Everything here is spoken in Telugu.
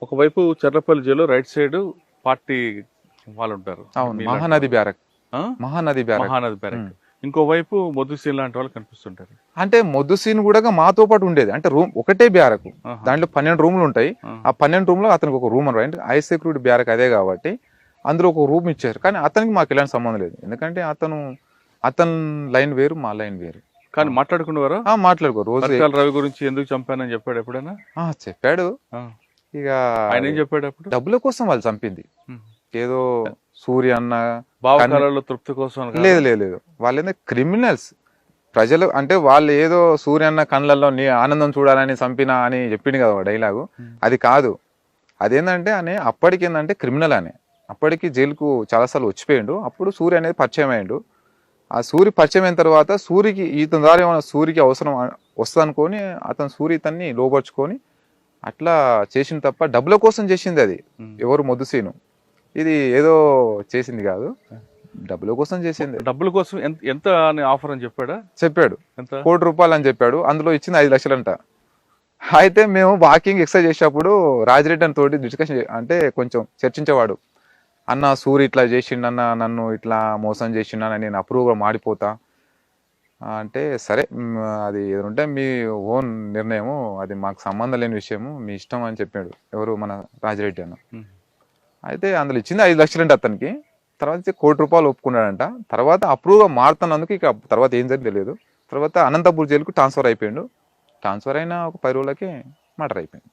ఒకవైపు Cherlapalli jail right side party వాళ్ళు ఉంటారు. అవును, మీలాంటి మహానది బ్యారక్. ఆ? మహానది బ్యారక్. మహానది బ్యారక్. ఇంకోవైపు మొద్దుసీన్ లాంటి వాళ్ళు కనిపిస్తుంటారు. అంటే మొద్దు సీన్ కూడా మాతో పాటు ఉండేది. అంటే రూమ్ ఒకటే బ్యారకు, ఆహా. దాంట్లో 12 రూమ్లు ఉంటాయి. ఆ 12 రూమ్ లో అతనికి ఒక రూమ్ అంటే హై సెక్యూరిటీ బ్యారక్ అదే కాబట్టి అందులో ఒక రూమ్ ఇచ్చారు. కానీ అతనికి మాకు ఎలాంటి సంబంధం లేదు, ఎందుకంటే అతను లైన్ వేరు, మా లైన్ వేరు. కానీ మాట్లాడుకునేవారా? మాట్లాడుకో రోజు పరికాల రవి గురించి ఎందుకు చంపానని చెప్పాడు ఎప్పుడైనా? చెప్పాడు. ఆ. ఇక ఆయన ఏం చెప్పాడు అప్పుడు? డబ్బుల కోసం వాళ్ళు చంపింది. ఉమ్. ఏదో సూర్య అన్న భావకాలలో తృప్తి కోసం అని కాదు. లేదు వాళ్ళు ఏంటంటే క్రిమినల్స్. ప్రజలు అంటే వాళ్ళు ఏదో సూర్య అన్న కళ్ళల్లో నీ ఆనందం చూడాలని చంపినా అని చెప్పింది కదా డైలాగు. అది కాదు. అదేంటంటే అప్పటికి ఏంటంటే క్రిమినల్ అప్పటికి జైలుకు చాలాసార్లు వచ్చిపోయిండు. అప్పుడు సూర్య అనేది పరిచయం అయ్యిండు. ఆ సూర్య పరిచయం అయిన తర్వాత సూర్యకి ఇతని ద్వారా ఏమైనా సూర్యకి అవసరం వస్తుంది అనుకొని అతను సూర్య ఇతన్ని లోపరుచుకొని అట్లా చేసింది తప్ప డబ్బుల కోసం చేసింది అది. ఎవరు మొద్దుసీను ఇది ఏదో చేసింది కాదు, డబ్బుల కోసం చేసింది. డబ్బుల కోసం ఎంత అని ఆఫర్ అని చెప్పాడు. ఎంత? ₹1 కోటి అని చెప్పాడు. అందులో ఇచ్చింది 5 లక్షలంట. అయితే మేము వాకింగ్ ఎక్సర్సైజ్ చేసేటప్పుడు రాజిరెడ్డి అని తోటి డిస్కషన్ అంటే కొంచెం చర్చించేవాడు. అన్న సూర్య ఇట్లా చేసిండన్న, నన్ను ఇట్లా మోసం చేసిండన్న, నేను అప్రూవ్గా మాడిపోతా అంటే సరే అది ఏదంటే మీ ఓన్ నిర్ణయము, అది మాకు సంబంధం లేని విషయము, మీ ఇష్టం అని చెప్పాడు. ఎవరు? మన రాజిరెడ్డి అన్న. అయితే అందులో ఇచ్చింది 5 లక్షలంటే అతనికి. తర్వాత ₹1 కోటి ఒప్పుకున్నాడంట. తర్వాత అప్రూవ్గా మారుతున్నందుకు ఇక తర్వాత ఏం జరిగింది తెలియదు. తర్వాత అనంతపూర్ జైలుకు ట్రాన్స్ఫర్ అయిపోయాడు. ట్రాన్స్ఫర్ అయిన ఒక 10 రోజులకి మర్డర్ అయిపోయింది.